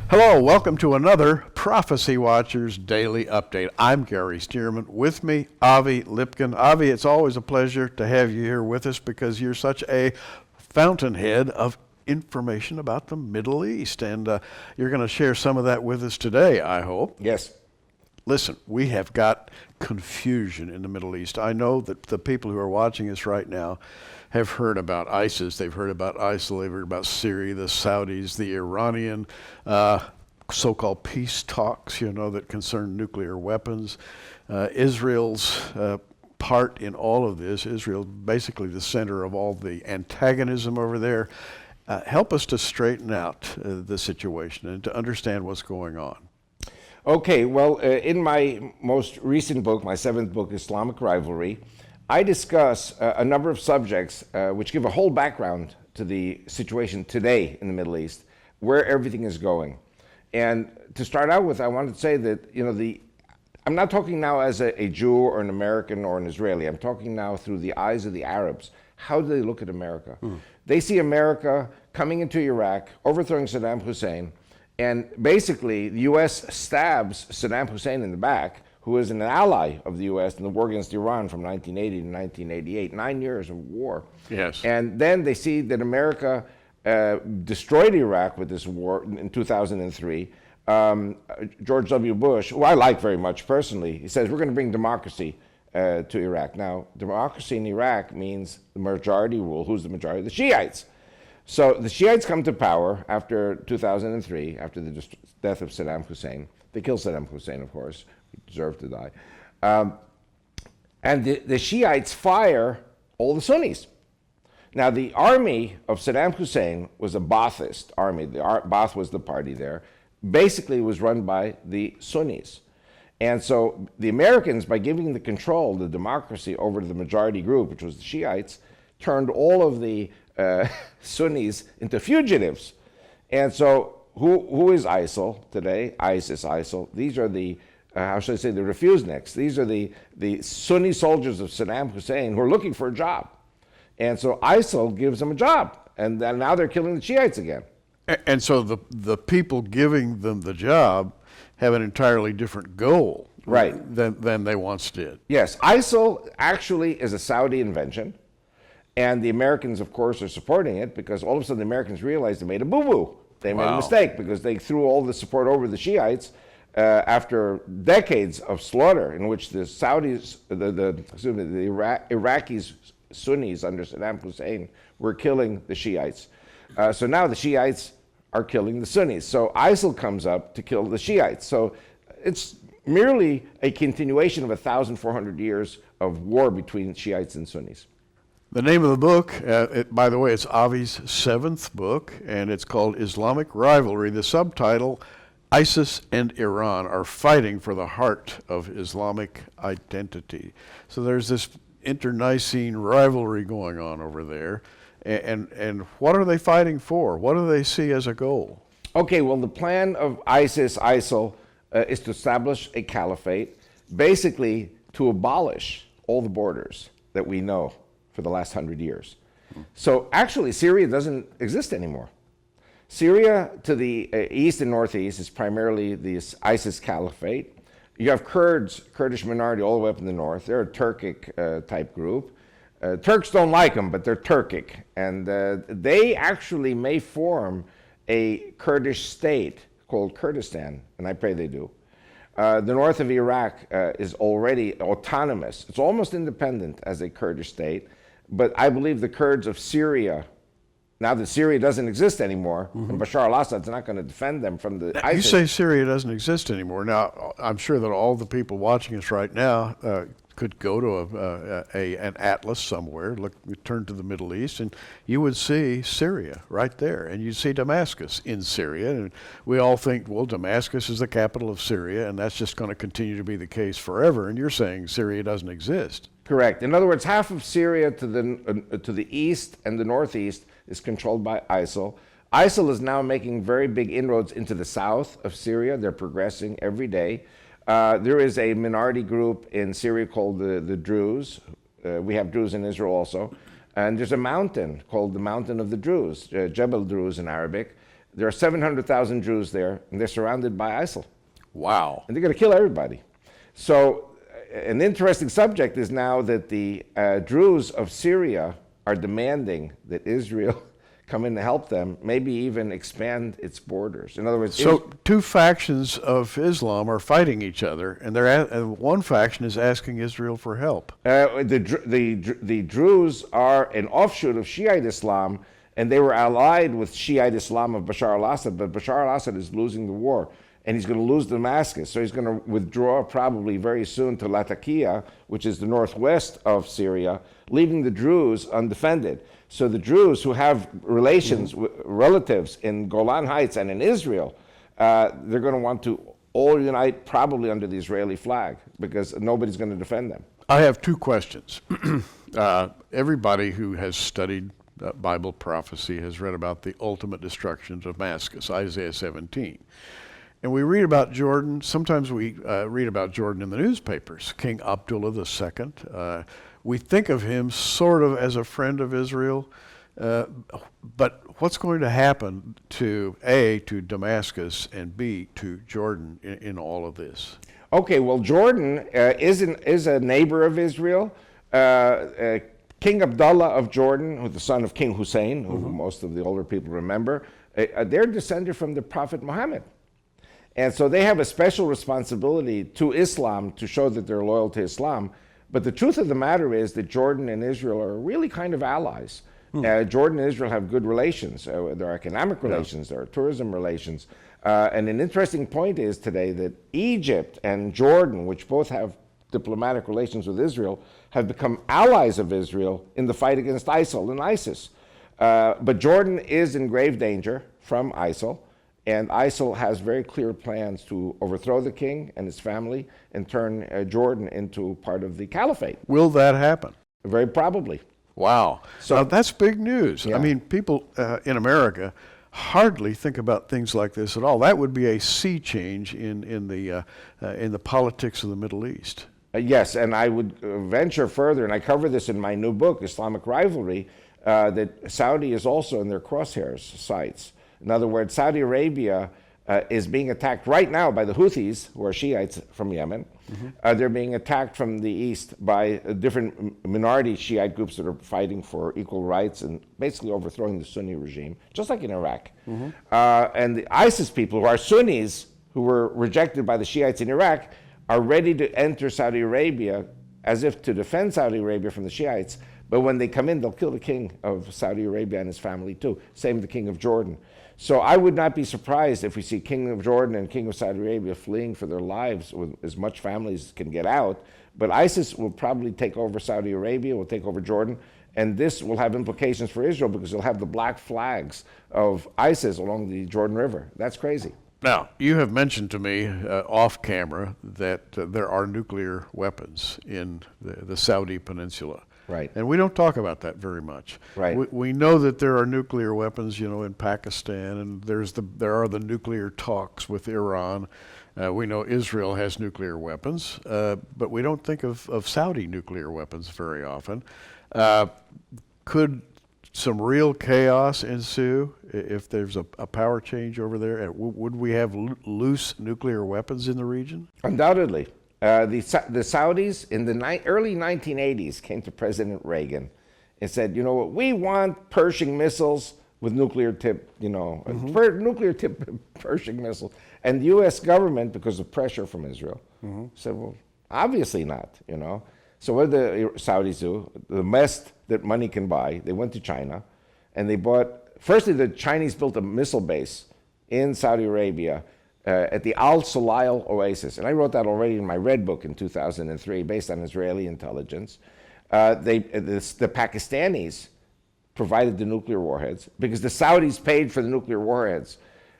Hello, welcome to another Prophecy Watchers Daily Update. I'm Gary Stearman. With me, Avi Lipkin. Avi, it's always a pleasure to have you here with us because you're such a fountainhead of information about the Middle East. And you're going to share some of that with us today, I hope. Yes. Listen, we have got confusion in the Middle East. I know that the people who are watching us right now have heard about ISIS, they've heard about ISIL, they've heard about Syria, the Saudis, the Iranian so-called peace talks, that concern nuclear weapons. Israel's part in all of this, Israel basically the center of all the antagonism over there. Help us to straighten out the situation and to understand what's going on. Okay, well, in my most recent book, my seventh book, Islamic Rivalry, I discuss a number of subjects which give a whole background to the situation today in the Middle East, where everything is going. And to start out with, I wanted to say that, I'm not talking now as a Jew or an American or an Israeli. I'm talking now through the eyes of the Arabs. How do they look at America? They see America coming into Iraq, overthrowing Saddam Hussein, and basically the U.S. stabs Saddam Hussein in the back, who is an ally of the U.S. in the war against Iran from 1980 to 1988, 9 years of war. Yes. And then they see that America destroyed Iraq with this war in 2003. George W. Bush, who I like very much personally, he says, we're going to bring democracy to Iraq. Now, democracy in Iraq means the majority rule. Who's the majority? The Shiites. So the Shiites come to power after 2003, after the death of Saddam Hussein. They killed Saddam Hussein, of course. He deserved to die. And the Shiites fire all the Sunnis. Now, the army of Saddam Hussein was a Ba'athist army. Ba'ath was the party there. Basically, it was run by the Sunnis. And so the Americans, by giving the control, the democracy, over to the majority group, which was the Shiites, turned all of the Sunnis into fugitives. And so who is ISIL today? ISIS, ISIL. These are the, how should I say, the refuseniks. These are the Sunni soldiers of Saddam Hussein who are looking for a job. And so ISIL gives them a job. And then now they're killing the Shiites again. And so the people giving them the job have an entirely different goal, right, than they once did. Yes, ISIL actually is a Saudi invention. And the Americans, of course, are supporting it because all of a sudden the Americans realized they made a boo-boo. They made a mistake because they threw all the support over the Shiites after decades of slaughter in which the Saudis, the Iraqis, Sunnis under Saddam Hussein were killing the Shiites. So now the Shiites are killing the Sunnis. So ISIL comes up to kill the Shiites. So it's merely a continuation of 1,400 years of war between Shiites and Sunnis. The name of the book, by the way, it's Avi's seventh book, and it's called Islamic Rivalry. The subtitle, ISIS and Iran are fighting for the heart of Islamic identity. So there's this internecine rivalry going on over there. And what are they fighting for? What do they see as a goal? Okay, well, the plan of ISIS, ISIL, is to establish a caliphate, basically to abolish all the borders that we know for the last 100 years. So actually, Syria doesn't exist anymore. Syria to the east and northeast is primarily the ISIS caliphate. You have Kurdish minority all the way up in the north. They're a Turkic type group. Turks don't like them, but they're Turkic. And they actually may form a Kurdish state called Kurdistan, and I pray they do. The north of Iraq is already autonomous. It's almost independent as a Kurdish state. But I believe the Kurds of Syria, now that Syria doesn't exist anymore, and Bashar al-Assad's not going to defend them from the ISIS. You say Syria doesn't exist anymore. Now, I'm sure that all the people watching us right now could go to an atlas somewhere, turn to the Middle East, and you would see Syria right there, and you'd see Damascus in Syria. And we all think, well, Damascus is the capital of Syria, and that's just going to continue to be the case forever. And you're saying Syria doesn't exist. Correct. In other words, half of Syria to the east and the northeast is controlled by ISIL. ISIL is now making very big inroads into the south of Syria. They're progressing every day. There is a minority group in Syria called the Druze. We have Druze in Israel also. And there's a mountain called the Mountain of the Druze, Jebel Druze in Arabic, There are 700,000 Jews there, and they're surrounded by ISIL. Wow. And they're going to kill everybody. So an interesting subject is now that the Druze of Syria are demanding that Israel come in to help them, maybe even expand its borders. In other words, so two factions of Islam are fighting each other, and one faction is asking Israel for help. The Druze are an offshoot of Shiite Islam, and they were allied with Shiite Islam of Bashar al-Assad, but Bashar al-Assad is losing the war, and he's going to lose Damascus, so he's going to withdraw probably very soon to Latakia, which is the northwest of Syria, leaving the Druze undefended. So the Druze who have relations, relatives in Golan Heights and in Israel, they're going to want to all unite probably under the Israeli flag because nobody's going to defend them. I have two questions. Everybody who has studied Bible prophecy has read about the ultimate destruction of Damascus, Isaiah 17. And we read about Jordan. Sometimes we read about Jordan in the newspapers, King Abdullah II. We think of him sort of as a friend of Israel, but what's going to happen to A, to Damascus, and B, to Jordan in all of this? Okay, well, Jordan is a neighbor of Israel. King Abdullah of Jordan, who's the son of King Hussein, who most of the older people remember, they're descended from the Prophet Muhammad. And so they have a special responsibility to Islam to show that they're loyal to Islam. But the truth of the matter is that Jordan and Israel are really kind of allies. Jordan and Israel have good relations. There are economic relations, there are tourism relations. And an interesting point is today that Egypt and Jordan, which both have diplomatic relations with Israel, have become allies of Israel in the fight against ISIL and ISIS. But Jordan is in grave danger from ISIL. And ISIL has very clear plans to overthrow the king and his family and turn Jordan into part of the caliphate. Will that happen? Very probably. Wow. So that's big news. Yeah. I mean, people in America hardly think about things like this at all. That would be a sea change in the politics of the Middle East. Yes, and I would venture further, and I cover this in my new book, Islamic Rivalry, that Saudi is also in their crosshairs sites. In other words, Saudi Arabia is being attacked right now by the Houthis, who are Shiites from Yemen. They're being attacked from the east by different minority Shiite groups that are fighting for equal rights and basically overthrowing the Sunni regime, just like in Iraq. And the ISIS people, who are Sunnis, who were rejected by the Shiites in Iraq, are ready to enter Saudi Arabia as if to defend Saudi Arabia from the Shiites. But when they come in, they'll kill the king of Saudi Arabia and his family too. Same with the king of Jordan. So I would not be surprised if we see King of Jordan and King of Saudi Arabia fleeing for their lives with as much families as can get out. But ISIS will probably take over Saudi Arabia, will take over Jordan, and this will have implications for Israel because they'll have the black flags of ISIS along the Jordan River. That's crazy. Now, you have mentioned to me off camera that there are nuclear weapons in the Saudi Peninsula. Right. And we don't talk about that very much. Right. We know that there are nuclear weapons, in Pakistan, and there are the nuclear talks with Iran. We know Israel has nuclear weapons, but we don't think of Saudi nuclear weapons very often. Could some real chaos ensue if there's a power change over there? And would we have loose nuclear weapons in the region? Undoubtedly. The Saudis in the early 1980s came to President Reagan and said, we want Pershing missiles with nuclear tip, nuclear tip Pershing missiles. And the U.S. government, because of pressure from Israel, said, well, obviously not, So what did the Saudis do? The best that money can buy, they went to China and they bought, firstly, the Chinese built a missile base in Saudi Arabia at the Al Sulayl Oasis. And I wrote that already in my Red Book in 2003, based on Israeli intelligence. The Pakistanis provided the nuclear warheads because the Saudis paid for the nuclear warheads.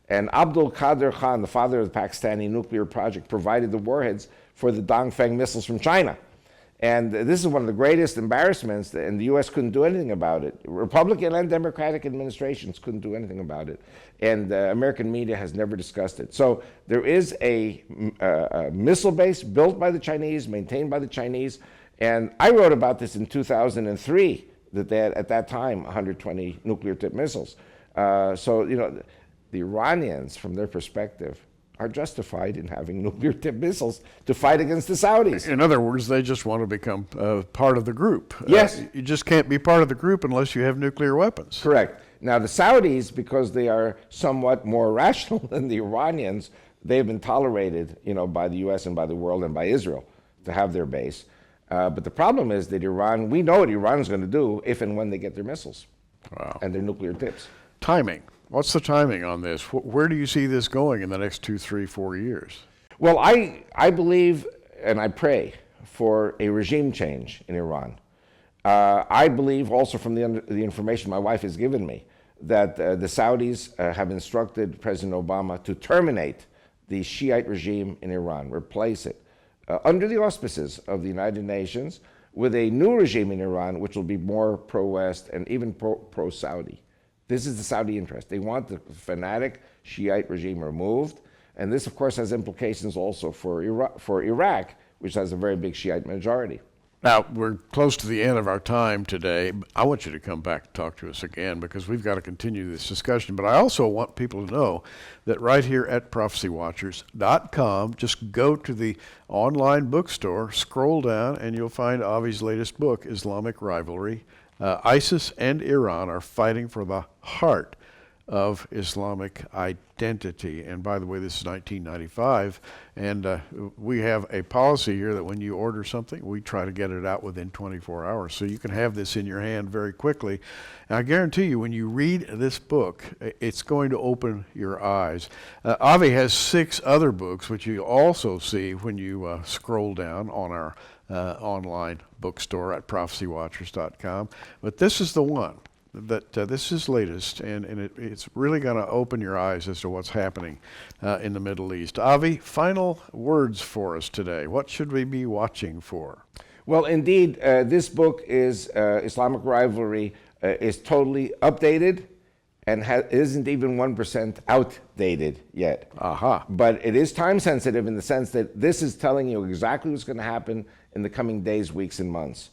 And Abdul Qadir Khan, the father of the Pakistani nuclear project, provided the warheads for the Dongfeng missiles from China. And this is one of the greatest embarrassments, and the U.S. couldn't do anything about it. Republican and Democratic administrations couldn't do anything about it. And American media has never discussed it. So there is a missile base built by the Chinese, maintained by the Chinese. And I wrote about this in 2003, that they had, at that time, 120 nuclear-tipped missiles. The the Iranians, from their perspective, are justified in having nuclear-tipped missiles to fight against the Saudis. In other words, they just want to become part of the group. Yes. You just can't be part of the group unless you have nuclear weapons. Correct. Now, the Saudis, because they are somewhat more rational than the Iranians, they've been tolerated, by the U.S. and by the world and by Israel to have their base. But the problem is that Iran, we know what Iran is going to do if and when they get their missiles and their nuclear tips. Timing. What's the timing on this? Where do you see this going in the next 2, 3, 4 years? Well, I believe and I pray for a regime change in Iran. I believe also from the information my wife has given me that the Saudis have instructed President Obama to terminate the Shiite regime in Iran, replace it under the auspices of the United Nations with a new regime in Iran which will be more pro-West and even pro-Saudi. This is the Saudi interest. They want the fanatic Shiite regime removed, and this, of course, has implications also for Iraq, which has a very big Shiite majority. Now, we're close to the end of our time today. I want you to come back and talk to us again because we've got to continue this discussion. But I also want people to know that right here at prophecywatchers.com, just go to the online bookstore, scroll down, and you'll find Avi's latest book, Islamic Rivalry. ISIS and Iran are fighting for the heart of Islamic identity. And by the way, this is 1995, and we have a policy here that when you order something, we try to get it out within 24 hours. So you can have this in your hand very quickly. And I guarantee you, when you read this book, it's going to open your eyes. Avi has 6 other books, which you also see when you scroll down on our online bookstore at prophecywatchers.com. But this is the one that this is latest, and it's really going to open your eyes as to what's happening in the Middle East. Avi, final words for us today. What should we be watching for? Well, indeed, this book is Islamic Rivalry is totally updated and isn't even 1% outdated yet. Aha. But it is time sensitive in the sense that this is telling you exactly what's going to happen in the coming days, weeks, and months.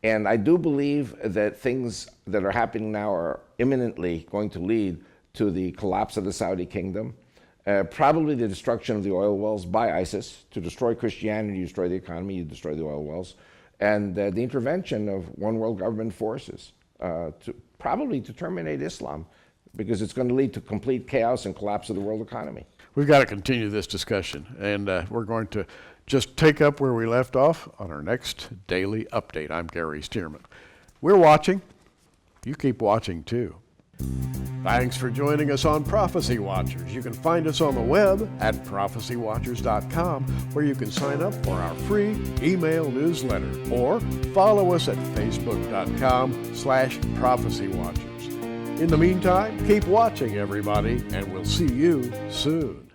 And I do believe that things that are happening now are imminently going to lead to the collapse of the Saudi kingdom, probably the destruction of the oil wells by ISIS. To destroy Christianity, you destroy the economy, you destroy the oil wells, and the intervention of one world government forces probably to terminate Islam, because it's going to lead to complete chaos and collapse of the world economy. We've got to continue this discussion, and we're going to just take up where we left off on our next daily update. I'm Gary Stearman. We're watching. You keep watching too. Thanks for joining us on Prophecy Watchers. You can find us on the web at prophecywatchers.com, where you can sign up for our free email newsletter, or follow us at facebook.com/prophecywatchers. In the meantime, keep watching, everybody, and we'll see you soon.